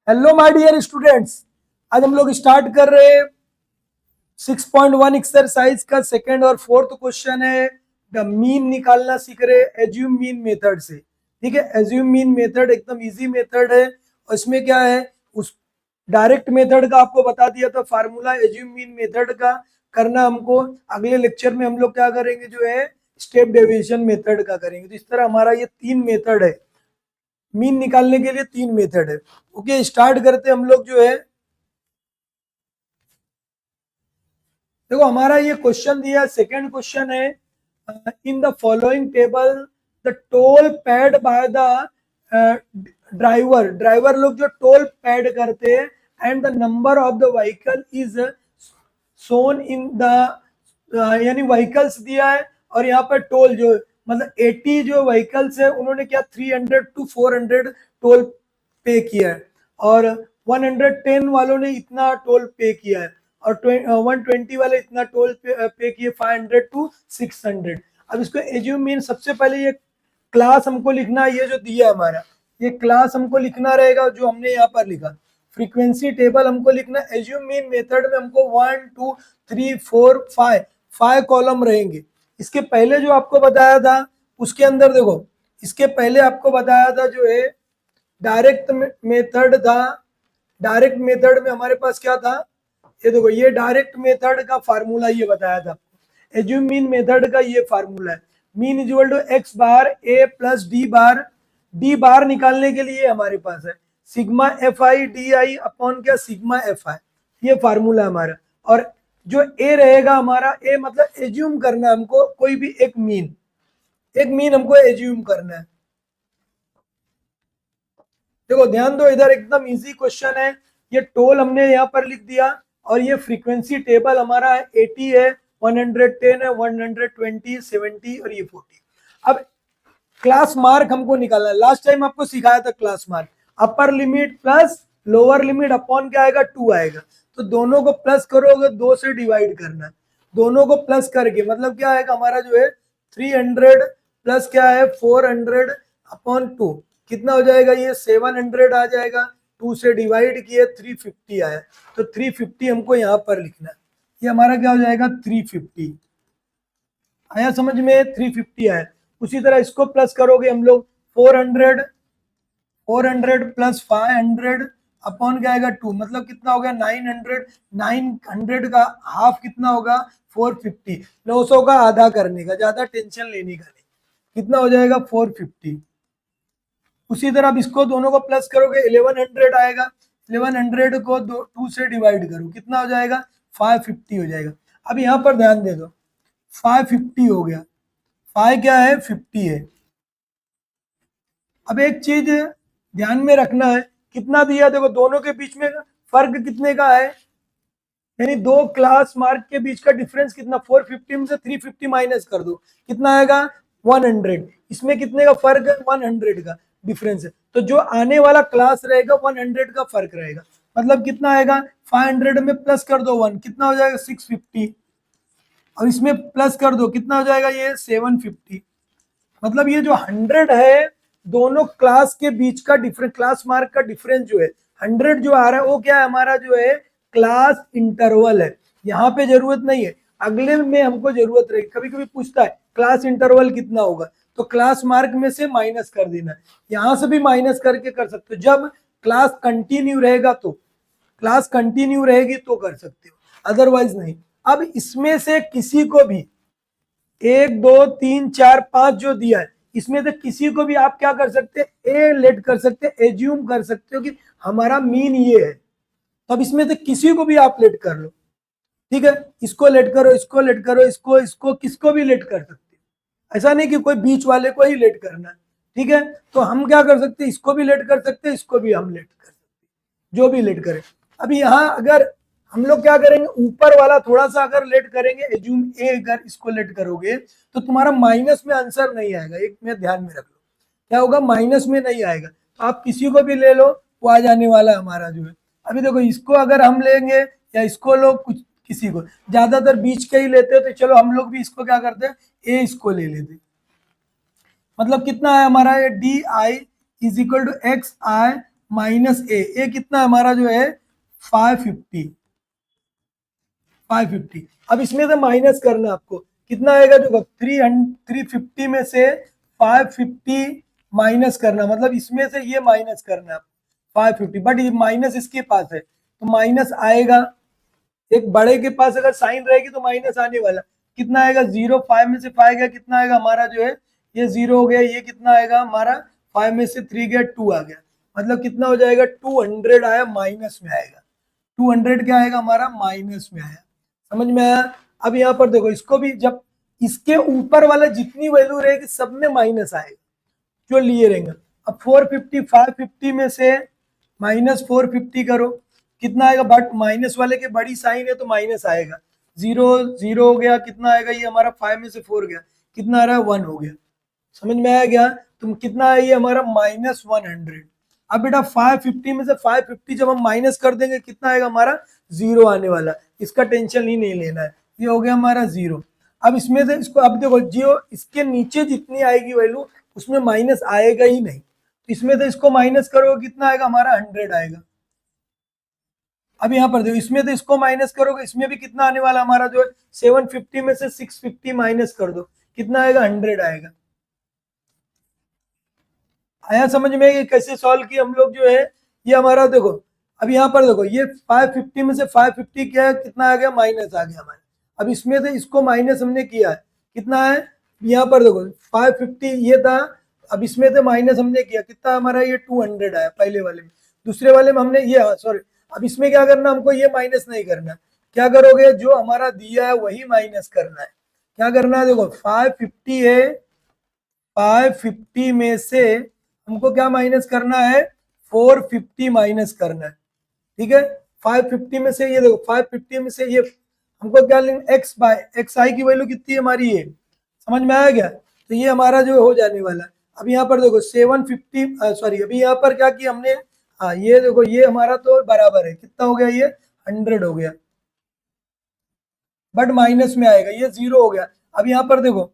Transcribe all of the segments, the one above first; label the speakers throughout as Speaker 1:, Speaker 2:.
Speaker 1: Hello my dear students, आज हम लोग स्टार्ट कर रहे हैं 6.1 एक्सरसाइज का सेकंड और फोर्थ क्वेश्चन है। द मीन निकालना सीख रहे एज्यूम मीन मेथड से। ठीक है, एज्यूम मीन मेथड एकदम इजी मेथड है और इसमें क्या है, उस डायरेक्ट मेथड का आपको बता दिया था फार्मूला, एज्यूम मीन मेथड का करना हमको। अगले लेक्चर में हम लोग क्या करेंगे, जो है स्टेप डेविएशन मेथड का करेंगे। तो इस तरह हमारा ये तीन मेथड है, मीन निकालने के लिए तीन मेथड है। ओके, स्टार्ट करते हम लोग। जो है देखो, हमारा ये क्वेश्चन दिया, सेकंड क्वेश्चन है, in the following table the toll paid by the driver लोग जो टोल पेड करते हैं and the number of the vehicle is shown in the, यानी व्हीकल्स दिया है और यहाँ पर टोल जो मतलब 80 जो व्हीकल्स है उन्होंने क्या 300 to 400 टोल पे किया है और 110 वालों ने इतना टोल पे किया है और 120 वाले इतना टोल पे किए 500 to 600। अब इसको एज्यूम मीन, सबसे पहले ये क्लास हमको लिखना है, ये जो दिया है हमारा ये क्लास हमको लिखना रहेगा जो हमने यहाँ पर लिखा। फ्रीक्वेंसी टेबल हमको लिखना, एज्यूम मीन मेथड में हमको 1 2 3 4 5 कॉलम रहेंगे। इसके पहले जो आपको बताया था उसके अंदर देखो, इसके पहले आपको बताया था जो है डायरेक्ट मेथड था। डायरेक्ट मेथड में हमारे पास क्या था, ये देखो, ये डायरेक्ट मेथड का फार्मूला ये बताया था आपको। एज्यूम मीन मेथड का ये फार्मूला है, mean equal to X bar A plus D bar. D bar निकालने के लिए हमारे पास है sigma F I D I upon क्या सिग्मा एफ आई, ये फार्मूला हमारा। और जो ए रहेगा हमारा, ए मतलब एज्यूम करना है हमको कोई भी एक मीन हमको एज्यूम करना है। देखो ध्यान दो, इधर एकदम इजी क्वेश्चन है। ये टोल हमने यहाँ पर लिख दिया और ये फ्रीक्वेंसी टेबल हमारा है 80 है, 110 है, 120, 70 और ये 40। अब क्लास मार्क हमको निकालना है। लास्ट टाइम आपको सिखाया था class mark, upper limit plus lower limit upon क्या आएगा 2 आएगा। तो दोनों को प्लस करोगे 2 से डिवाइड करना है। दोनों को प्लस करके मतलब क्या आएगा हमारा जो है 300 प्लस क्या है 400 अपॉन 2, कितना हो जाएगा ये 700 आ जाएगा। 2 से डिवाइड किए 350 आया, तो 350 हमको यहाँ पर लिखना है। ये हमारा क्या हो जाएगा 350 आया समझ में, 350 आया। उसी तरह इसको प्लस करोगे हम लोग 400 प्लस 500 अपॉन क्या आएगा 2, मतलब कितना हो गया 900। 900 का हाफ कितना होगा 450। 900 का आधा करने का, ज्यादा टेंशन लेने का नहीं, कितना हो जाएगा 450। उसी तरह अब इसको दोनों को प्लस करोगे 1100 आएगा। 1100 को 2 से डिवाइड करो, कितना हो जाएगा 550 हो जाएगा। अब यहाँ पर ध्यान दे दो, 550 हो गया, 5 क्या है 50 है। अब एक चीज ध्यान में रखना है, कितना दिया देखो, दोनों के बीच में फर्क कितने का है, यानी दो क्लास मार्क के बीच का डिफरेंस कितना, 450 में से 350 माइनस कर दो, कितना आएगा 100। इसमें कितने का फर्क है 100 का डिफरेंस है, तो जो आने वाला क्लास रहेगा 100 का फर्क रहेगा। मतलब कितना आएगा 500 में प्लस कर दो 1, कितना हो जाएगा 650 और इसमें प्लस कर दो कितना हो जाएगा ये 750। मतलब ये जो 100 है दोनों क्लास के बीच का डिफरेंस, क्लास मार्क का डिफरेंस जो है 100 जो आ रहा है वो क्या है हमारा जो है क्लास इंटरवल है। यहाँ पे जरूरत नहीं है, अगले में हमको जरूरत रहेगी। कभी कभी पूछता है क्लास इंटरवल कितना होगा, तो क्लास मार्क में से माइनस कर देना है। यहाँ से भी माइनस करके कर सकते हो, जब क्लास कंटिन्यू रहेगा तो, क्लास कंटिन्यू रहेगी तो कर सकते हो, अदरवाइज नहीं। अब इसमें से किसी को भी 1 2 3 4 5 जो दिया है इसमें से किसी को भी आप क्या कर सकते हैं, ए लेट कर सकते हैं, एज्यूम कर सकते हो कि हमारा मीन ये है। तो अब इसमें से किसी को भी आप लेट कर लो, ठीक है, इसको लेट करो, इसको लेट करो, इसको इसको किसको भी लेट कर सकते हो। ऐसा नहीं कि कोई बीच वाले को ही लेट करना है, ठीक है। तो हम क्या कर सकते हैं, इसको भी लेट कर सकते हैं, इसको भी हम लेट कर सकते हैं, जो भी लेट करे। अभी यहाँ अगर हम लोग क्या करेंगे, ऊपर वाला थोड़ा सा अगर लेट करेंगे, एज्यूम ए अगर इसको लेट करोगे तो तुम्हारा माइनस में आंसर नहीं आएगा। एक में ध्यान में रख लो, क्या होगा माइनस में नहीं आएगा। तो आप किसी को भी ले लो, वो आ जाने वाला हमारा जो है। अभी देखो इसको अगर हम लेंगे या इसको लो, कुछ किसी को, ज्यादातर बीच के ही लेते हो, तो चलो हम लोग भी इसको क्या करते हैं ए इसको ले लेते। मतलब कितना है हमारा ये D I is equal to X I minus A कितना हमारा जो है 550। 550। अब इसमें से माइनस करना है आपको, कितना आएगा देखो 350 में से 550 माइनस करना, मतलब इसमें से ये माइनस करना है 550, बट ये माइनस इसके पास है तो माइनस आएगा। एक बड़े के पास अगर साइन रहेगी तो माइनस आने वाला, कितना आएगा 0, 5 में से 5 गया, कितना आएगा हमारा जो है ये 0 हो गया, ये कितना आएगा हमारा 5 में से 3 गया 2 आ गया, मतलब कितना हो जाएगा 200 आया, माइनस में आएगा। 200 क्या आएगा हमारा माइनस में आया। समझ में आया। अब यहाँ पर देखो इसको भी, जब इसके ऊपर वाला जितनी वैल्यू रहेगी सब में माइनस आएगा जो लिए रहेंगे। अब 450 550 में से माइनस 450 करो, कितना आएगा, बट माइनस वाले के बड़ी साइन है तो माइनस आएगा। 0 0 हो गया, कितना आएगा ये हमारा 5 में से 4 गया, कितना आ रहा है 1 हो गया। समझ में आया क्या, तुम कितना है ये हमारा -100। अब बेटा 550 में से 550 जब हम माइनस कर देंगे कितना आएगा हमारा 0 आने वाला, इसका टेंशन ही नहीं लेना है, ये हो गया हमारा 0। अब इसमें से इसको, अब देखो जो इसके नीचे जितनी आएगी वैल्यू उसमें माइनस आएगा ही नहीं, तो इसमें से इसको माइनस करोगे कितना आएगा हमारा 100 आएगा। अब यहाँ पर देखो इसमें से इसको माइनस करोगे, इसमें भी कितना आने वाला हमारा जो है 750 में से 650 माइनस कर दो, कितना आएगा 100 आएगा। आया समझ में ये कैसे सॉल्व किया हम लोग जो है, ये हमारा देखो। अब यहाँ पर देखो ये 550 में से 550 क्या है, कितना आ गया माइनस आ गया हमारे। अब इसमें से इसको माइनस हमने किया है, कितना है यहाँ पर देखो 550 ये था, अब इसमें से माइनस हमने किया, कितना हमारा ये 200 आया पहले वाले में। दूसरे वाले में हमने ये, सॉरी, अब इसमें क्या करना हमको, ये माइनस नहीं करना, क्या करोगे जो हमारा दिया है वही माइनस करना है। क्या करना है देखो 550 है, 550 में से हमको क्या माइनस करना है 450 माइनस करना है, ठीक है। 550 में से ये देखो 550 में से ये हमको क्या लेना, एक्स बाय एक्स आई की वैल्यू कितनी है हमारी, ये समझ में आया क्या, तो ये हमारा जो हो जाने वाला है। अब यहाँ पर देखो 750, सॉरी अभी यहाँ पर क्या किया हमने, हाँ ये देखो ये हमारा तो बराबर है, कितना हो गया ये 100 हो गया, बट माइनस में आएगा, ये 0 हो गया। अब यहाँ पर देखो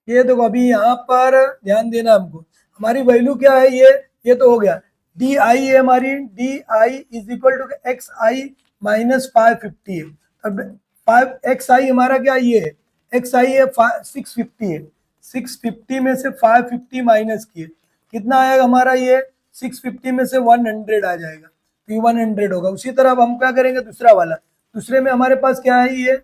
Speaker 1: ये देखो अभी यहाँ पर ध्यान देना हमको, हमारी वैल्यू क्या है, ये तो हो गया डी आई है हमारी, D I is equal to X I minus 550 है। अब 5 एक्स आई हमारा क्या ये है, एक्स आई है 650 है, 650 में से 550 माइनस किए, कितना आएगा हमारा ये 650 में से 100 आ जाएगा, तो ये 100 होगा। उसी तरह अब हम क्या करेंगे दूसरा वाला, दूसरे में हमारे पास क्या है, ये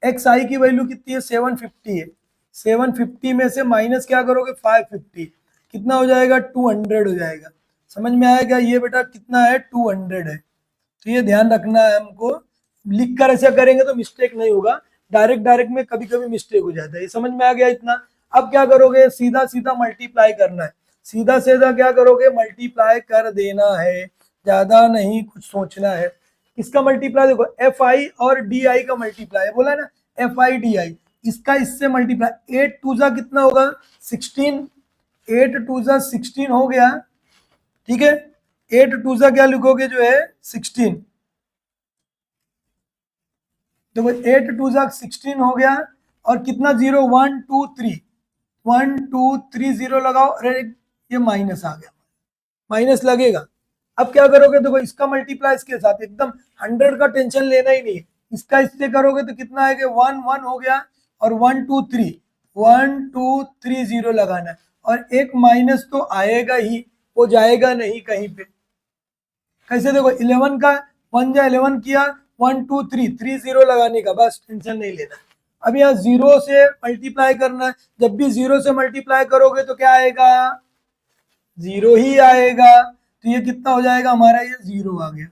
Speaker 1: एक्स आई की वैल्यू कितनी है 750 है, 750 में से माइनस क्या करोगे 550, कितना हो जाएगा 200 हो जाएगा। समझ में आएगा ये बेटा कितना है 200 है, तो ये ध्यान रखना है हमको, लिख कर ऐसा करेंगे तो मिस्टेक नहीं होगा, डायरेक्ट डायरेक्ट में कभी कभी मिस्टेक हो जाता है। ये समझ में आ गया इतना। अब क्या करोगे सीधा सीधा मल्टीप्लाई करना है, सीधा सीधा क्या करोगे मल्टीप्लाई कर देना है, ज्यादा नहीं कुछ सोचना है। इसका मल्टीप्लाई देखो एफ आई और डी आई का मल्टीप्लाई बोला ना, एफ आई डी आई, इसका इससे मल्टीप्लाई 8 टू जा कितना होगा 16, 8 टू जा 16 हो गया, ठीक है। 8 टू जा क्या लिखोगे जो है 16, देखो 8 टू जा 16 हो गया, और कितना 0 1 2 3, 1 2 3 0 लगाओ, अरे ये माइनस आ गया, माइनस लगेगा। अब क्या करोगे देखो इसका मल्टीप्लाई इसके साथ, एकदम 100 का टेंशन लेना ही नहीं, इसका इससे करोगे तो कितना आएगा 1 1 हो गया, और 1 2 3 1 2 3 0 लगाना है, और एक माइनस तो आएगा ही, वो जाएगा नहीं कहीं पे। कैसे देखो 11 का 1 जा 11 किया, 1 2 3 3 0 लगाने का, बस टेंशन नहीं लेना। अब यहाँ 0 से मल्टीप्लाई करना है, जब भी 0 से मल्टीप्लाई करोगे तो क्या आएगा 0 ही आएगा, तो ये कितना हो जाएगा हमारा ये 0 आ गया।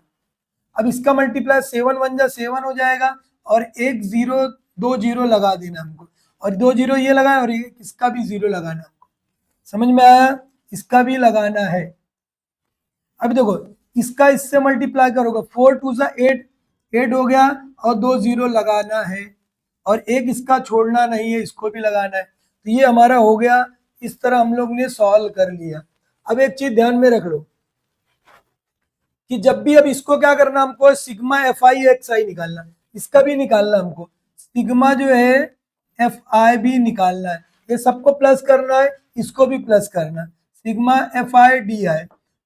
Speaker 1: अब इसका मल्टीप्लाई 7 1 जा 7 हो जाएगा, और एक 0 2 0 लगा देना हमको, और 2 0 ये लगाए, और ये इसका भी 0 लगाना हमको। समझ में आया, इसका भी लगाना है। अब देखो इसका इससे मल्टीप्लाई करोगे 4 2 जा 8, 8 हो गया, और 2 0 लगाना है, और एक इसका छोड़ना नहीं है, इसको भी लगाना है, तो ये हमारा हो गया। इस तरह हम लोग ने सॉल्व कर लिया। अब एक चीज ध्यान में रख लो कि जब भी, अब इसको क्या करना हमको सिग्मा एफ आई एक्स आई निकालना, इसका भी निकालना हमको, सिग्मा जो है एफ आई भी निकालना है। ये सबको प्लस करना है, इसको भी प्लस करना है, सिग्मा एफ आई डी आई।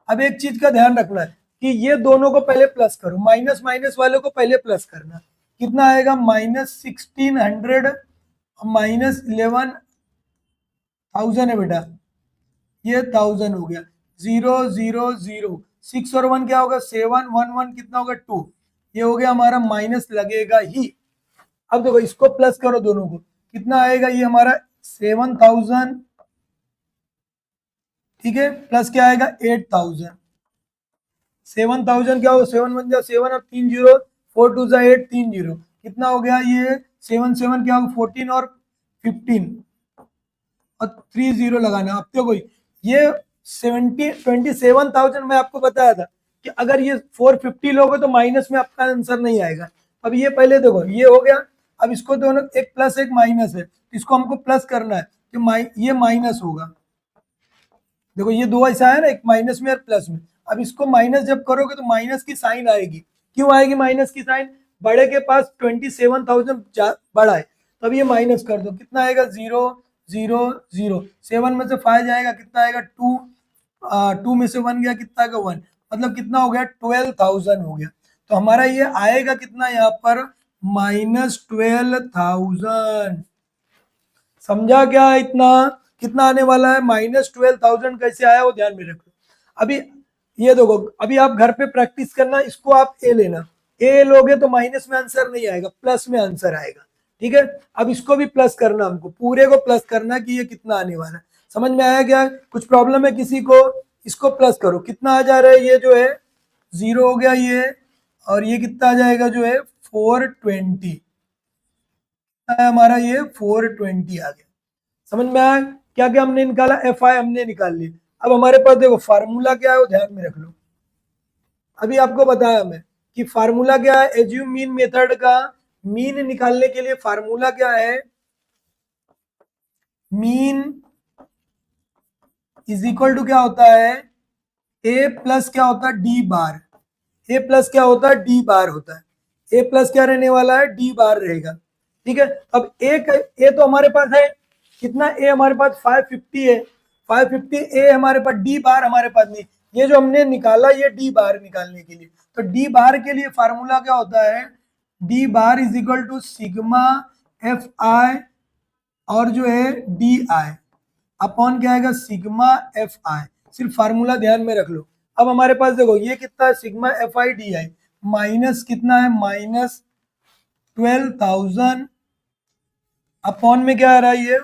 Speaker 1: अब एक चीज का ध्यान रखना है कि ये दोनों को पहले प्लस करो, माइनस माइनस वालों को पहले प्लस करना। कितना आएगा, -1600 माइनस 11,000 है बेटा, ये 1000 हो गया। 0 0 0 6 और 1 क्या होगा 7, 1 1 कितना होगा 2, ये हो गया हमारा, माइनस लगेगा ही। अब देखो इसको प्लस करो दोनों को, कितना आएगा ये हमारा 7000, ठीक है, प्लस क्या आएगा 8000। 7000 क्या होगा, 7 1 जा 7 और 3 जीरो, 4 2 जा 8, 3 जीरो, कितना हो गया ये 7 7 क्या होगा 14 और 15 और 3 जीरो लगाना। अब देखो ये 27,000 मैं आपको बताया था कि अगर ये 450 लोगे तो माइनस में आपका आंसर नहीं आएगा। अब ये पहले देखो ये हो गया, अब इसको दोनों एक प्लस एक माइनस है, इसको हमको प्लस करना है, कि ये माइनस होगा। देखो ये दो ऐसा है ना, एक माइनस में और प्लस में। अब इसको माइनस जब करोगे तो माइनस की साइन आएगी। क्यों आएगी माइनस की साइन, बड़े के पास 27,000 बड़ा है, तब ये माइनस कर दो, कितना आएगा 0 0 0, 7 में से 5 जाएगा, कितना आएगा 2, 2 में से 1 गया, कितना आएगा 1, मतलब कितना हो गया 12,000 हो गया। तो हमारा ये आएगा कितना यहाँ पर, -12,000। समझा क्या इतना, कितना आने वाला है, -12,000 कैसे आया वो ध्यान में रखो। अभी ये देखो, अभी आप घर पे प्रैक्टिस करना, इसको आप ए लेना, ए लोगे तो माइनस में आंसर नहीं आएगा, प्लस में आंसर आएगा, ठीक है। अब इसको भी प्लस करना, हमको पूरे को प्लस करना कि ये कितना आने वाला है। समझ में आया क्या, कुछ प्रॉब्लम है किसी को, इसको प्लस करो, कितना आ जा रहा है, ये जो है 0 हो गया ये, और ये कितना आ जाएगा जो है 420, हमारा ये 420 आ गया। समझ में आया, क्या क्या हमने निकाला, एफ आई हमने निकाल ली। अब हमारे पास देखो फार्मूला क्या है वो ध्यान में रख लो। अभी आपको बताया मैं कि फार्मूला क्या है, एज्यूम मीन मेथड का मीन निकालने के लिए फार्मूला क्या है, मीन इज इक्वल टू क्या होता है, ए प्लस क्या होता है डी बार, ए प्लस क्या होता है डी बार होता है, ए प्लस क्या रहने वाला है डी बार रहेगा, ठीक है। अब ए तो हमारे पास है, कितना ए हमारे पास 550 है, 550 ए हमारे पास, डी बार हमारे पास नहीं, ये जो हमने निकाला ये डी बार निकालने के लिए, तो डी बार के लिए फार्मूला क्या होता है, D bar is equal to sigma F I और जो है डी आई अपॉन क्या आएगा सिग्मा एफ आई, सिर्फ फार्मूला ध्यान में रख लो। अब हमारे पास देखो ये कितना है sigma F I D I, minus कितना है -12,000 अपॉन में क्या आ रहा है ये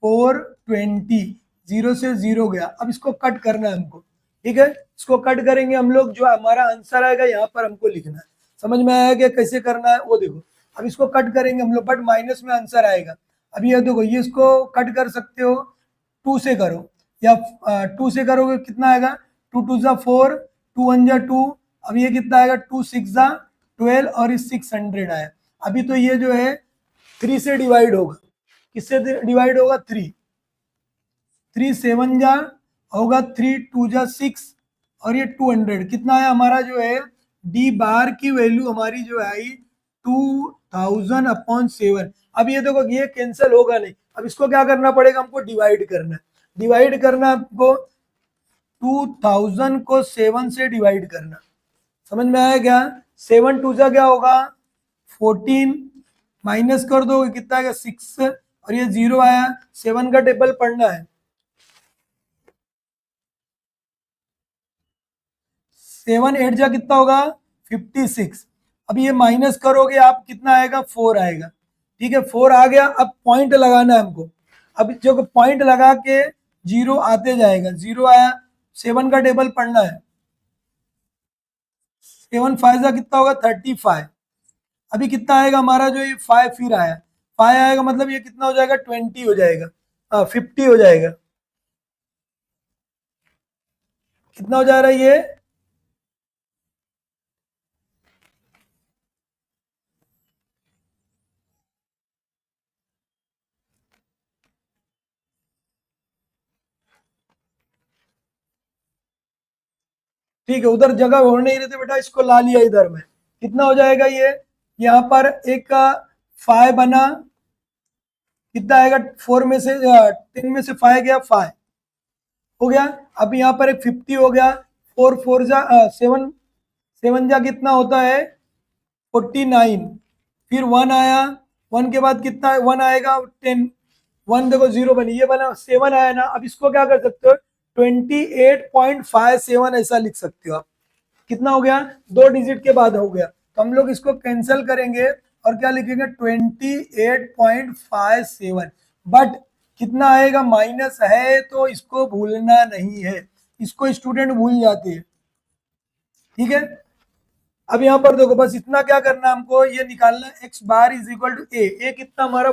Speaker 1: 420, 0 से 0 गया। अब इसको कट करना है हमको, ठीक है, इसको कट करेंगे हम लोग, जो हमारा आंसर आएगा यहाँ पर हमको लिखना है। समझ में आया कि कैसे करना है वो देखो। अब इसको कट करेंगे हम लोग, बट माइनस में आंसर आएगा। अब ये देखो ये इसको कट कर सकते हो, 2 से करो, या 2 से करोगे कितना आएगा, 2 2 जा 4, 2 1 जा 2, अब ये कितना आएगा 2 6 जा 12 और इस 600 आया। अभी तो ये जो है 3 से डिवाइड होगा, किससे डिवाइड होगा 3, 3 7 जा होगा 3 2 जा 6 और ये 200, कितना है हमारा जो है डी बार की वैल्यू हमारी जो आई 2000 अपॉन 7। अब ये देखो ये कैंसिल होगा नहीं, अब इसको क्या करना पड़ेगा हमको डिवाइड करना है, डिवाइड करना आपको 2000 को 7 से डिवाइड करना। समझ में आया क्या, 7 2 जा क्या होगा 14, माइनस कर दो कितना आएगा 6 और ये 0 आया, 7 का टेबल पढ़ना है, 7 8 जा कितना होगा 56। अब ये माइनस करोगे आप कितना आएगा 4 आएगा, ठीक है 4 आ गया। अब पॉइंट लगाना है हमको, अब जो पॉइंट लगा के 0 आते जाएगा, 0 आया, 7 का टेबल पढ़ना है, 7 5 जा कितना होगा 35। अभी कितना आएगा हमारा जो ये 5 फिर आया, 5 आएगा मतलब ये कितना हो जाएगा 20 हो जाएगा, 50 हो जाएगा, कितना हो जा रहा है ये, ठीक है उधर जगह हो नहीं रहते बेटा, इसको ला लिया इधर में, कितना हो जाएगा ये, यहाँ पर एक 5 बना, कितना आएगा, 4 में से 10 में से 5 गया, 5 हो गया। अब यहाँ पर एक 50 हो गया, 4 4 जा 7 7 जा कितना होता है 49, फिर 1 आया, 1 के बाद कितना 1 आएगा 10, 1 देखो 0 बनी, ये बना 7 आया ना। अब इसको क्या कर सकते हो 28.57 ऐसा लिख सकते हो आप। कितना हो गया, 2 डिजिट के बाद हो गया, तो हम लोग इसको कैंसिल करेंगे और क्या लिखेंगे 28.57, बट कितना आएगा माइनस है, तो इसको भूलना नहीं है, इसको स्टूडेंट भूल जाते हैं, ठीक है। अब यहाँ पर देखो बस इतना क्या करना है हमको, ये निकालना X bar is equal to A कितना हमारा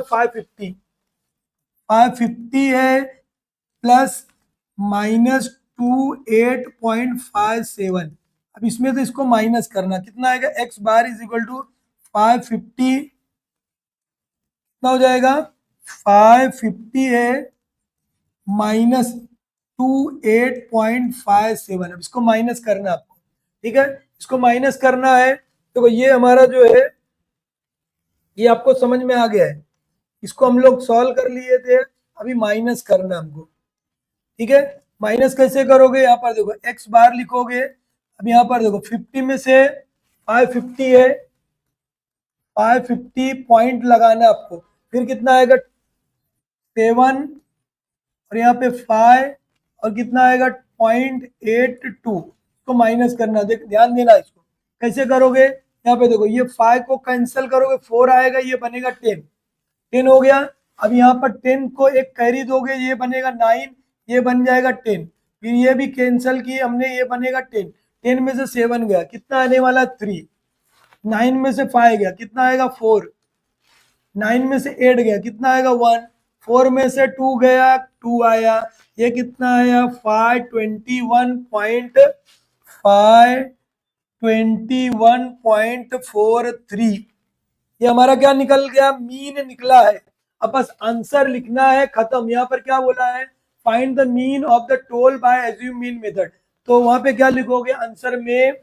Speaker 1: 550 है, प्लस माइनस 28.57। अब इसमें तो इसको माइनस करना, कितना आएगा X bar is equal to 550, कितना हो जाएगा 550 है माइनस 28.57। अब इसको माइनस करना आपको, ठीक है, इसको माइनस करना है। तो ये हमारा जो है ये आपको समझ में आ गया है, इसको हम लोग सॉल्व कर लिए थे, अभी माइनस करना हमको, ठीक है। माइनस कैसे करोगे, यहाँ पर देखो एक्स बार लिखोगे, अब यहाँ पर देखो 50 में से 550 है, 550 पॉइंट लगाना आपको, फिर कितना आएगा 7 और यहाँ पे 5 और कितना आएगा 0.82 को माइनस करना, देख ध्यान देना इसको कैसे करोगे। यहाँ पे देखो ये 5 को कैंसिल करोगे 4 आएगा, ये बनेगा 10, 10 हो गया। अब यहाँ पर 10 को एक कैरी दोगे, ये बनेगा 9, ये बन जाएगा 10, फिर ये भी कैंसिल किए हमने, ये बनेगा 10, 10 में से 7 गया, कितना आने वाला 3, 9 में से 5 गया, कितना आएगा 4, 9 में से 8 गया, कितना आएगा 1, 4 में से 2 गया 2 आया, ये कितना आया 521.43, ये हमारा क्या निकल गया, मीन निकला है। अब बस आंसर लिखना है, खत्म। यहाँ पर क्या बोला है, find the mean of the toll by assume mean method, तो वहां पे क्या लिखोगे आंसर में,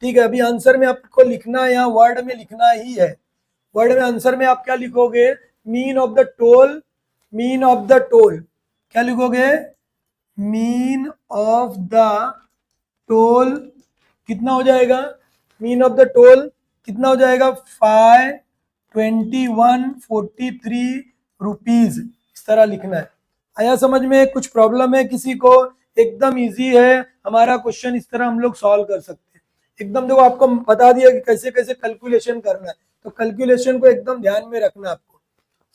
Speaker 1: ठीक है। अभी आंसर में आपको लिखना है, यहाँ वर्ड में लिखना ही है, वर्ड में आंसर में आप क्या लिखोगे, mean of the toll, mean of the toll, क्या लिखोगे मीन ऑफ द टोल, कितना हो जाएगा मीन ऑफ द टोल, कितना हो जाएगा 521.43 रुपीज, इस तरह लिखना है। आया समझ में, कुछ प्रॉब्लम है किसी को, एकदम इजी है हमारा क्वेश्चन, इस तरह हम लोग सॉल्व कर सकते हैं एकदम। देखो आपको बता दिया कि कैसे कैसे कैलकुलेशन करना है, तो कैलकुलेशन को एकदम ध्यान में रखना, आपको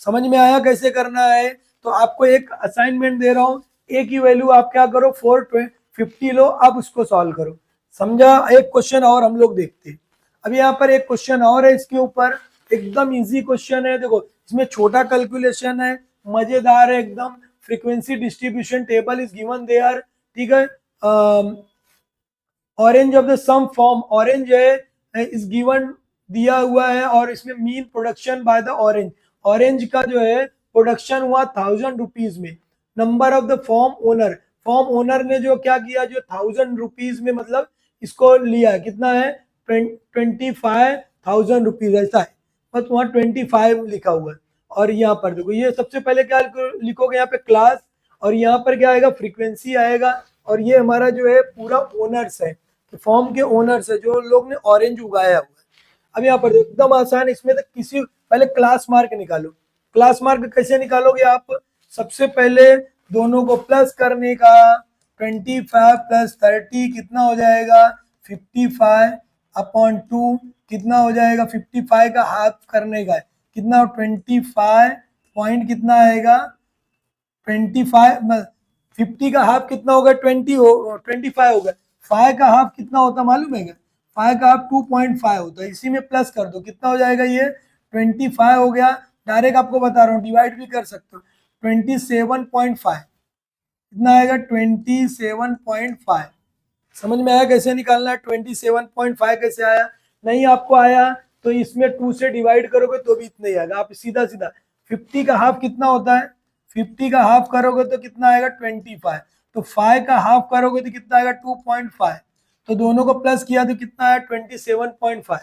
Speaker 1: समझ में आया कैसे करना है। तो आपको एक असाइनमेंट दे रहा हूँ, ए की वैल्यू आप क्या करो 450 लो, अब उसको सॉल्व करो, समझा। एक क्वेश्चन और हम लोग देखते हैं, अब यहाँ पर एक क्वेश्चन और है इसके ऊपर, एकदम इजी क्वेश्चन है, देखो इसमें छोटा कैलकुलेशन है, मजेदार है एकदम। Frequency distribution table is given there, ठीक है। Orange of the some farm, orange है इज गिवन, दिया हुआ है, और इसमें mean production by the orange, orange का जो है प्रोडक्शन हुआ 1000 रुपीज में। Number of the farm owner, farm owner ने जो क्या किया, जो 1000 रुपीज में मतलब इसको लिया है, कितना है 25,000 रुपीज ऐसा है, बस वहाँ 25 लिखा हुआ है। और यहाँ पर देखो ये सबसे पहले क्या लिखोगे, यहाँ पे क्लास, और यहाँ पर क्या आएगा फ्रीक्वेंसी आएगा, और ये हमारा जो है पूरा ओनर्स है, फॉर्म के ओनर्स है, जो लोग ने ऑरेंज उगाया हुआ है। अब यहाँ पर एकदम आसान, इसमें तो किसी पहले क्लास मार्क निकालो, क्लास मार्क कैसे निकालोगे आप, सबसे पहले दोनों को प्लस करने का, 25 प्लस 30 कितना हो जाएगा 55/2, कितना हो जाएगा 55 का हाफ करने का कितना 25 पॉइंट कितना आएगा 25, 50 का हाफ कितना होगा 25 होगा, 5 का हाफ कितना होता मालूम है क्या, 5 का हाफ 2.5 होता है, इसी में प्लस कर दो, कितना हो जाएगा ये 25 हो गया। डायरेक्ट आपको बता रहा हूँ, डिवाइड भी कर सकते हो, 27.5 कितना आएगा 27.5। समझ में आया कैसे निकालना है, 27.5 कैसे आया, नहीं आपको आया तो इसमें 2 से डिवाइड करोगे तो भी इतना ही आएगा, आप सीधा सीधा 50 का हाफ कितना होता है, 50 का हाफ करोगे तो कितना आएगा 25, तो 5 का हाफ करोगे तो कितना आएगा 2.5, तो दोनों को प्लस किया तो कितना आया 27.5।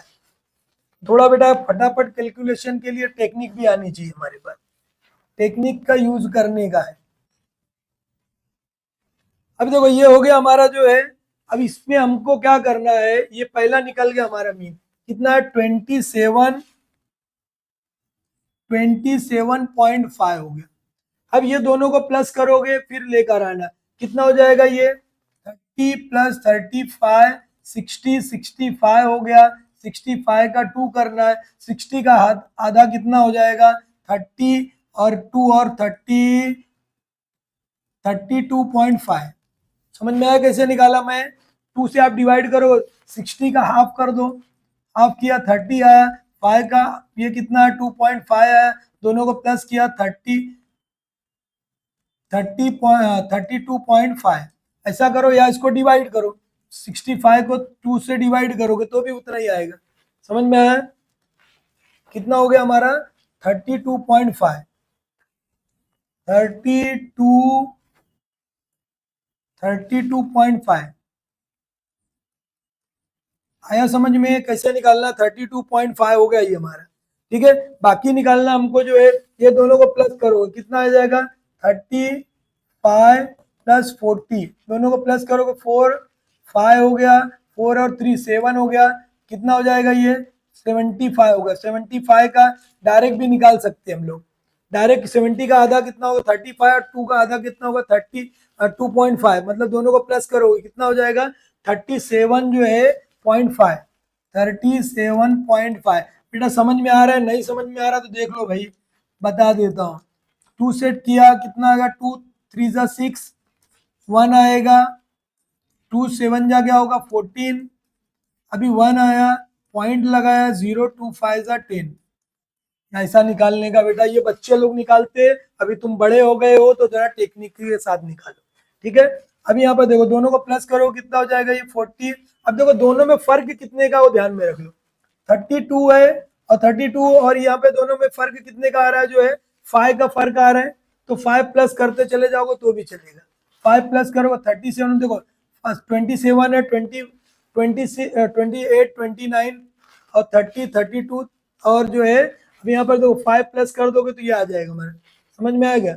Speaker 1: थोड़ा बेटा फटाफट कैलकुलेशन के लिए टेक्निक भी आनी चाहिए हमारे पास। टेक्निक का यूज करने का है। अब देखो ये हो गया हमारा जो है, अब इसमें हमको क्या करना है, ये पहला निकल गया हमारा मीन कितना है 27.5 हो गया। अब ये दोनों को प्लस करोगे फिर लेकर आना, कितना हो जाएगा ये 30 प्लस 35 60, 65 हो गया। 65 का 2 करना है, 60 का आधा कितना हो जाएगा 30 और 2 और 30 32.5। समझ में आया कैसे निकाला मैं, 2 से आप डिवाइड करो 60 का हाफ कर दो, हाफ किया 30 आया, 5 का ये कितना है 2.5 आया, दोनों को प्लस किया 32.5। ऐसा करो या इसको डिवाइड करो, 65 को 2 से डिवाइड करोगे तो भी उतना ही आएगा। समझ में आया, कितना हो गया हमारा 32.5 32.5 आया समझ में कैसे निकालना, 32.5 हो गया ये हमारा। ठीक है, बाकी निकालना हमको जो है, ये दोनों को प्लस करो कितना आ जाएगा 35 प्लस 40, दोनों को प्लस करोगे 4 5 हो गया, 4 और 3 7 हो गया, कितना हो जाएगा ये 75 होगा। 75 का डायरेक्ट भी निकाल सकते हैं हम लोग, डायरेक्ट 70 का आधा कितना होगा 35 और 2 का आधा कितना होगा 2.5, मतलब दोनों को प्लस करोगे कितना हो जाएगा 37 जो है 0.5, 37.5। बेटा समझ में आ रहा है, नहीं समझ में आ रहा तो देख लो भाई, बता देता हूँ। 2 सेट किया कितना आएगा 2 3 जा 6 1 आएगा, 2 7 जा क्या होगा 14, अभी 1 आया, पॉइंट लगाया 0 2 5 जा 10। ऐसा निकालने का बेटा, ये बच्चे लोग निकालते, अभी तुम बड़े हो गए हो तो जरा टेक्निक के साथ निकालो। ठीक है, अभी यहाँ पर देखो दोनों को प्लस करो कितना हो जाएगा ये 40। अब देखो दोनों में फर्क कितने का वो ध्यान में रख लो, 32 है और 32, और यहाँ पे दोनों में फर्क कितने का आ रहा है जो है 5 का फर्क आ रहा है, तो 5 प्लस करते चले जाओगे तो भी चलेगा। 5 प्लस करोगे 37, देखो 27 है 28 29 और 30 32, और जो है अब यहाँ पर देखो 5 प्लस कर दोगे तो ये आ जाएगा हमारा, समझ में आएगा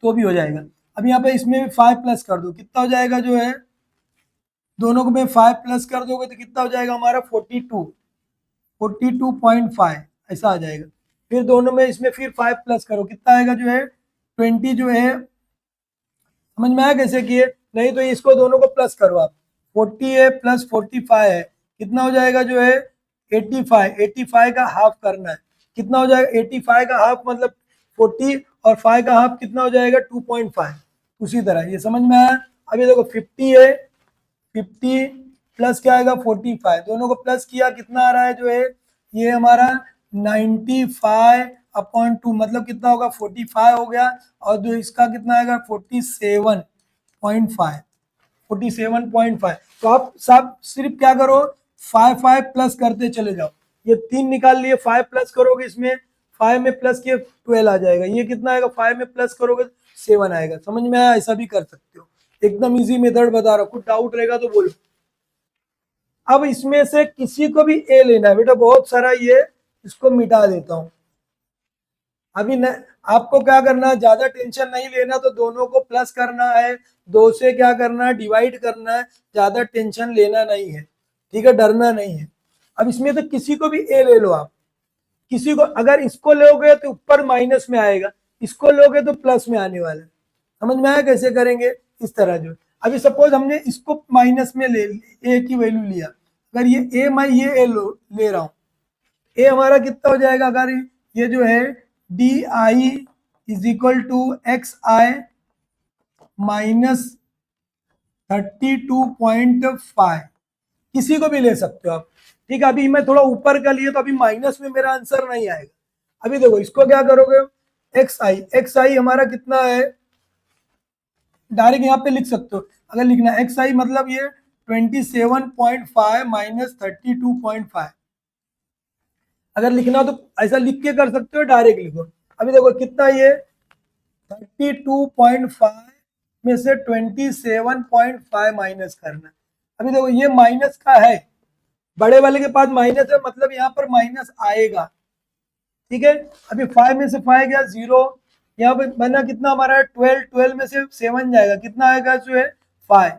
Speaker 1: तो भी हो जाएगा। अब यहाँ पे इसमें भी 5 प्लस कर दो कितना हो जाएगा जो है, दोनों को में 5 प्लस कर दोगे तो कितना हो जाएगा हमारा 42.5 ऐसा आ जाएगा। फिर दोनों में इसमें फिर 5 प्लस करो कितना आएगा जो है 20 जो है, समझ में आया कैसे किए, नहीं तो इसको दोनों को प्लस करो आप, 40 है प्लस 45 है कितना हो जाएगा जो है 85, 85 का हाफ करना है कितना हो जाएगा 85 का हाफ मतलब 40, और 5 का हाफ कितना हो जाएगा 2.5, उसी तरह ये समझ में आया। अभी देखो 50 है, 50 प्लस क्या आएगा 45, दोनों को प्लस किया कितना आ रहा है जो है ये हमारा 95/2 मतलब कितना होगा 45 हो गया, और जो इसका कितना आएगा 47.5, 47.5। तो आप सब सिर्फ क्या करो 5 प्लस करते चले जाओ, ये 3 निकाल लिए, 5 प्लस करोगे इसमें 5 में प्लस किए 12 आ जाएगा, ये कितना आएगा 5 में प्लस करोगे 7 आएगा। समझ में आया, ऐसा भी कर सकते हो, एकदम इजी मेथड बता रहा हूँ, कुछ डाउट रहेगा तो बोलो। अब इसमें से किसी को भी ए लेना है बेटा, बहुत सारा ये इसको मिटा देता हूं अभी न, आपको क्या करना है, ज्यादा टेंशन नहीं लेना, तो दोनों को प्लस करना है, 2 से क्या करना है डिवाइड करना है, ज्यादा टेंशन लेना नहीं है। ठीक है, डरना नहीं है। अब इसमें तो किसी को भी ए ले लो आप, किसी को, अगर इसको लोगे तो ऊपर माइनस में आएगा, इसको लोगे तो प्लस में आने वाला है। समझ में आया कैसे करेंगे, इस तरह जो अभी सपोज हमने इसको माइनस में ले ए की वैल्यू लिया, अगर ये ए मैं ये ए ले रहा हूं, ए हमारा कितना हो जाएगा, अगर ये जो है D I is equal to X I minus 32.5, किसी को भी ले सकते हो आप। ठीक है, अभी मैं थोड़ा ऊपर का लिए तो अभी माइनस में मेरा आंसर नहीं आएगा। अभी देखो इसको क्या करोगे, एक्स आई हमारा कितना है, डायरेक्ट यहाँ पे लिख सकते हो, अगर लिखना एक्स आई मतलब ये 27.5 माइनस 32.5, अगर लिखना तो ऐसा लिख के कर सकते हो, डायरेक्ट लिखो। अभी देखो कितना ये 32.5 में से 27.5 माइनस करना, अभी देखो ये माइनस का है, बड़े वाले के पास माइनस है मतलब यहाँ पर माइनस आएगा। ठीक है। अभी 5 में से 5 गया 0, यहाँ पे बना कितना हमारा 12, 12 में से 7 जाएगा, कितना आएगा जो है 5,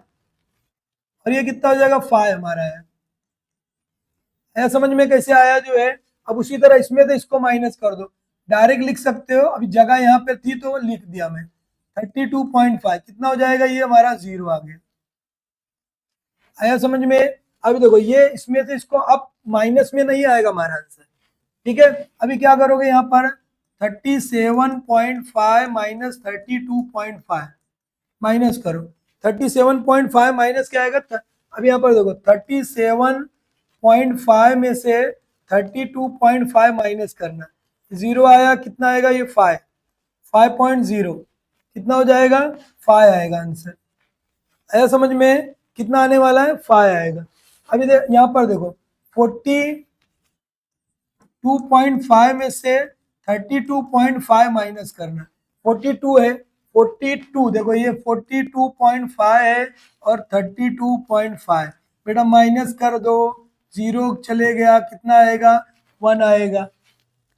Speaker 1: और ये कितना हो जाएगा 5 हमारा है। ऐसा समझ में कैसे आया जो है। अब उसी तरह इसमें तो इसको माइनस कर दो, डायरेक्ट लिख सकते हो, अभी जगह यहाँ पे थी तो लिख दिया मैं। 32.5 कितना हो जाएगा, ये हमारा 0 आ गया। आया समझ में। अभी देखो ये इसमें से इसको अब माइनस में नहीं आएगा हमारा आंसर, ठीक है। अभी क्या करोगे यहाँ पर 37.5 माइनस 32.5 माइनस करो। 37.5 माइनस क्या आएगा, अभी यहाँ पर देखो 37.5 में से 32.5 माइनस करना, 0 आया, कितना आएगा ये 5, 5.0 कितना हो जाएगा 5 आएगा आंसर। आया समझ में, कितना आने वाला है 5 आएगा। अभी यहाँ पर देखो 42.5 में से 32.5 माइनस करना, 42 है, 42 देखो ये 42.5 है और 32.5, बेटा माइनस कर दो, 0 चले गया, कितना आएगा 1 आएगा,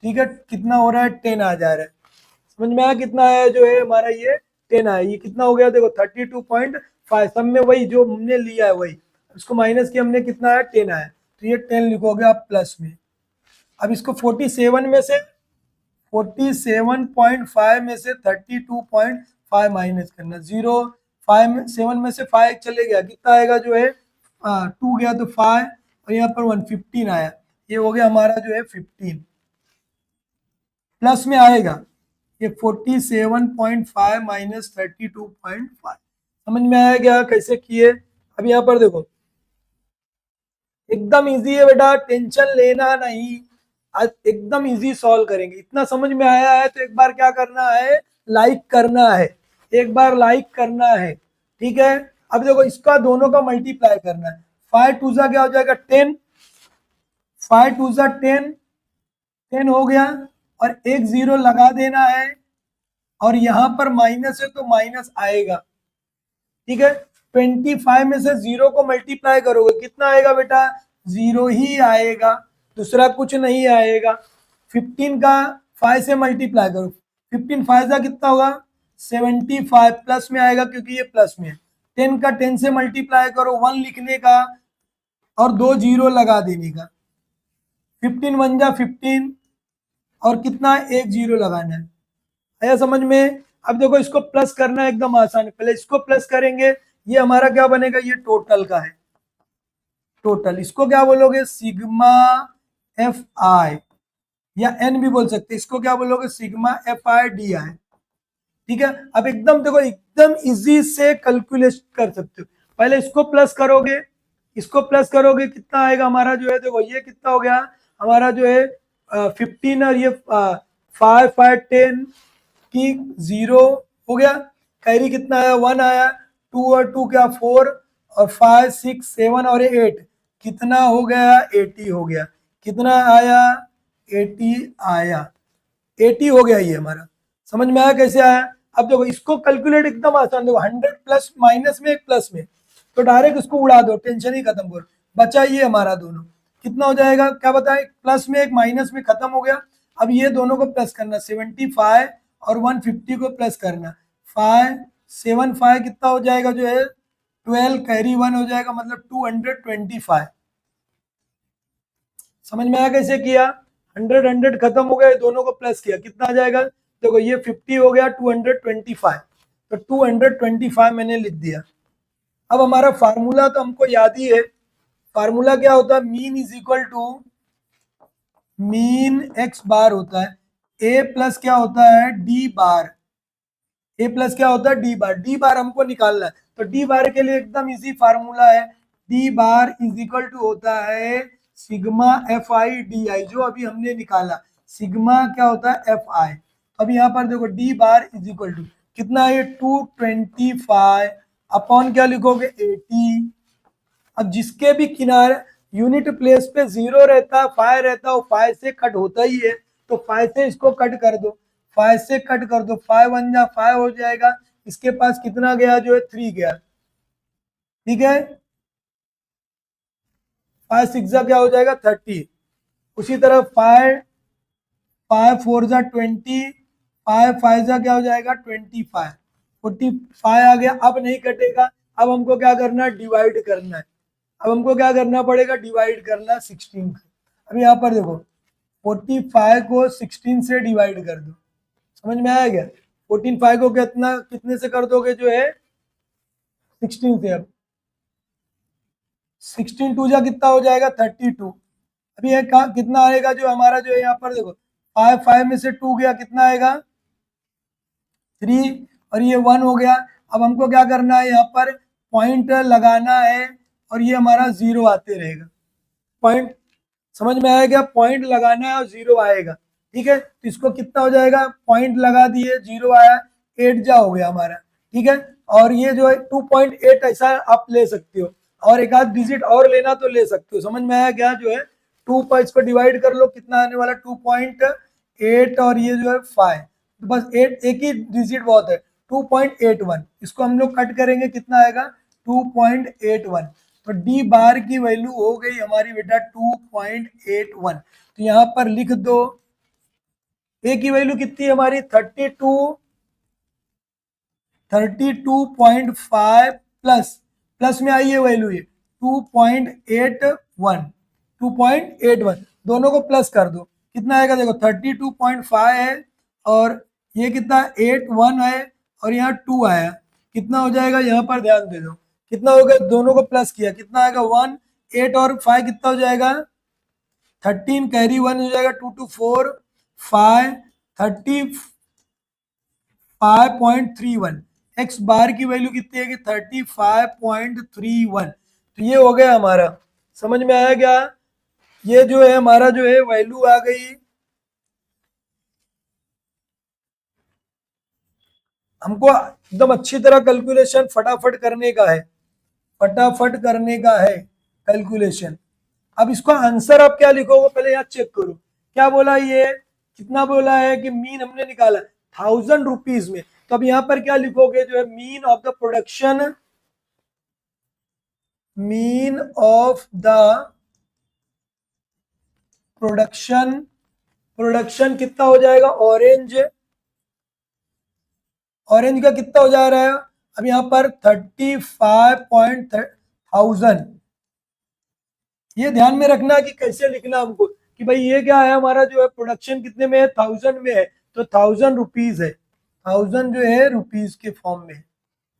Speaker 1: ठीक है। कितना हो रहा है 10 आ जा रहा है, समझ में आया कितना आया जो है हमारा ये 10 आया। ये कितना हो गया देखो 32.5, सब में वही जो हमने लिया है वही, उसको माइनस किया हमने, कितना आया 10 आया, तो ये 10 लिखोगे आप प्लस में। अब इसको 47 में से 47.5 में से 32.5 माइनस करना, 0 5 7 में से 5 चले गया, कितना आएगा जो है 2 गया तो 5, और यहाँ पर 115 आया, ये हो गया हमारा जो है 15 प्लस में आएगा। ये 47.5 माइनस 32.5 समझ में आया क्या कैसे किए। अब यहाँ पर देखो एकदम इजी है बेटा, टेंशन लेना नहीं, आज एकदम इजी सॉल्व करेंगे। इतना समझ में आया है तो एक बार क्या करना है, लाइक करना है, एक बार लाइक करना है, ठीक है। अब देखो इसका दोनों का मल्टीप्लाई करना है, 5 टू जा क्या हो जाएगा 10, 5 टू जा 10, 10 हो गया, और एक 0 लगा देना है, और यहां पर माइनस है तो माइनस आएगा, ठीक है। 25 में से 0 को मल्टीप्लाई करोगे, कितना आएगा बेटा 0 ही आएगा, दूसरा कुछ नहीं आएगा। 15 का 5 से मल्टीप्लाई करो, 15 5 का कितना होगा 75 प्लस में आएगा क्योंकि ये प्लस में है। 10 का 10 से मल्टीप्लाई करो, 1 लिखने का और 2 0 लगा देने का, 15 1 जा 15, और कितना एक 0 लगाना है। आया समझ में। अब देखो इसको प्लस करना एकदम आसान है, पहले इसको प्लस करेंगे, ये हमारा क्या बनेगा, ये टोटल का है, टोटल, इसको क्या बोलोगे सिग्मा एफ आई, या एन भी बोल सकते हैं, इसको क्या बोलोगे सिग्मा एफ आई डी आई, ठीक है। अब एकदम देखो एकदम इजी से कैलकुलेट कर सकते हो, पहले इसको प्लस करोगे, इसको प्लस करोगे, कितना आएगा हमारा जो है, देखो ये कितना हो गया हमारा जो है 15, और ये 5 5 10 की 0 हो गया, कैरी कितना आया 1 आया, 2 और 2 क्या 4, और 5 6 7 और 8 कितना हो गया 80 हो गया, कितना आया 80 आया, 80 हो गया ये हमारा। समझ में आया कैसे आया। अब देखो इसको कैलकुलेट एकदम आसान, देखो 100 प्लस माइनस में एक प्लस में, तो डायरेक्ट उसको उड़ा दो, टेंशन ही खत्म करो, बचा ये हमारा दोनों, कितना हो जाएगा क्या बताए, प्लस में एक माइनस में खत्म हो गया। अब ये दोनों को प्लस करना, 75 और 150 को प्लस करना, 5 7 5 कितना हो जाएगा जो है 12, कैरी 1 हो जाएगा, मतलब 225। समझ में आया कैसे किया, 100 100 खत्म हो गया, दोनों को प्लस किया, कितना आ जाएगा, देखो ये 50 हो गया 225, तो 225 मैंने लिख दिया। अब हमारा फार्मूला तो हमको याद ही है, फार्मूला क्या होता है, mean is equal to mean X bar होता है, ए प्लस क्या होता है डी बार, ए प्लस क्या होता है डी बार, डी बार हमको निकालना है, तो डी बार के लिए एकदम इजी फार्मूला है, D bar is equal to होता है sigma F I D I, जो अभी हमने निकाला, सिग्मा क्या होता है एफ आई। अब यहाँ पर देखो D bar is equal to कितना है 225 अपॉन क्या लिखोगे 80। अब जिसके भी किनारे यूनिट प्लेस पे 0 रहता है 5 रहता है, वो 5 से कट होता ही है, तो 5 से इसको कट कर दो, 5 से कट कर दो, 5 1 जा 5 हो जाएगा, इसके पास कितना गया जो है 3 गया, ठीक है। 5 6 जा क्या हो जाएगा 30, उसी तरह 5 5 4 जा 20, 5 5 जा क्या हो जाएगा 25, 45 आ गया। अब नहीं कटेगा, अब हमको क्या करना है, डिवाइड करना है। अब हमको क्या करना पड़ेगा, डिवाइड करना 16 से। अब यहाँ पर देखो 45 को 16 से डिवाइड कर दो, समझ में आया क्या? 45 को कितना कितने से कर दोगे जो है 16 से। अब 16 टू जा कितना हो जाएगा 32। अभी ये कितना आएगा जो हमारा जो है यहाँ पर देखो 5 5 में से 2 गया, कितना आएगा 3, और ये 1 हो गया। अब हमको क्या करना है, यहाँ पर पॉइंट लगाना है और ये हमारा 0 आते रहेगा। पॉइंट समझ में आया क्या? पॉइंट लगाना है और 0 आएगा, ठीक है। तो इसको कितना हो जाएगा, पॉइंट लगा दिए 0 आया, 8 जा हो गया हमारा, ठीक है। और ये जो है 2.8 ऐसा आप ले सकते हो, और एक आध डिजिट और लेना तो ले सकते हो। समझ में आया क्या? जो है 2 पर इसको डिवाइड कर लो, कितना आने वाला 2.8, और ये जो है 5, तो बस 8 एक ही डिजिट बहुत है 2.81। इसको हम लोग कट करेंगे, कितना आएगा 2.81। तो डी बार की वैल्यू हो गई हमारी बेटा 2.81। तो यहाँ पर लिख दो, ए की वैल्यू कितनी है हमारी 32.5 प्लस में आई है वैल्यू ये 2.81 दोनों को प्लस कर दो, कितना आएगा देखो 32.5 है, और ये कितना 81 है, और यहाँ 2 आया, कितना हो जाएगा यहाँ पर ध्यान दे दो, कितना हो गया, दोनों को प्लस किया, कितना आएगा 1, 8 और 5 कितना हो जाएगा 13, कैरी 1 हो जाएगा 2 2 4 5 35.31। एक्स बार की वैल्यू कितनी है कि 35.31। तो ये हो गया हमारा, समझ में आया क्या? ये जो है हमारा जो है वैल्यू आ गई। हमको एकदम अच्छी तरह कैलकुलेशन फटाफट करने का है, फटाफट करने का है कैलकुलेशन। अब इसको आंसर आप क्या लिखोगे, पहले यहाँ चेक करो क्या बोला, ये कितना बोला है कि मीन हमने निकाला 1000 रुपीज में। तो अब यहाँ पर क्या लिखोगे जो है mean of the production, mean of the production, production कितना हो जाएगा, ऑरेंज, ऑरेंज का कितना हो जा रहा है अब यहाँ पर 35,000। ये ध्यान में रखना कि कैसे लिखना हमको, कि भाई ये क्या है हमारा जो है प्रोडक्शन कितने में है 1000 में है, तो 1000 रुपीज है, 1000 जो है रुपीज के फॉर्म में,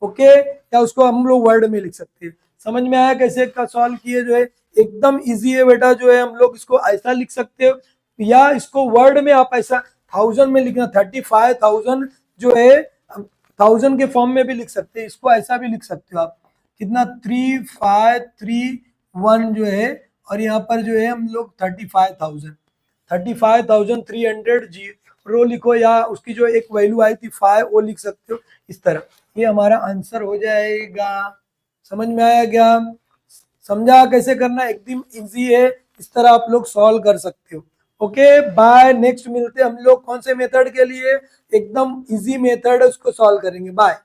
Speaker 1: ओके। या उसको हम लोग वर्ड में लिख सकते हैं। समझ में आया कैसे का सॉल्व किए, जो है एकदम इजी है बेटा, जो है हम लोग इसको ऐसा लिख सकते हो, या इसको वर्ड में आप ऐसा 1000 में लिखना 35,000 जो है 1000 के फॉर्म में भी लिख सकते हैं, इसको ऐसा भी लिख सकते हो आप, कितना 3531 जो है, और यहाँ पर जो है हम लोग 35,300 जीरो लिखो, या उसकी जो एक वैल्यू आई थी 5 वो लिख सकते हो इस तरह। ये हमारा आंसर हो जाएगा। समझ में आया क्या? समझा कैसे करना, एकदम इजी है, इस तरह आप लोग सॉल्व कर सकते हो। ओके बाय, नेक्स्ट मिलते हैं हम लोग कौन से मेथड के लिए, एकदम इजी मेथड है उसको सॉल्व करेंगे। बाय।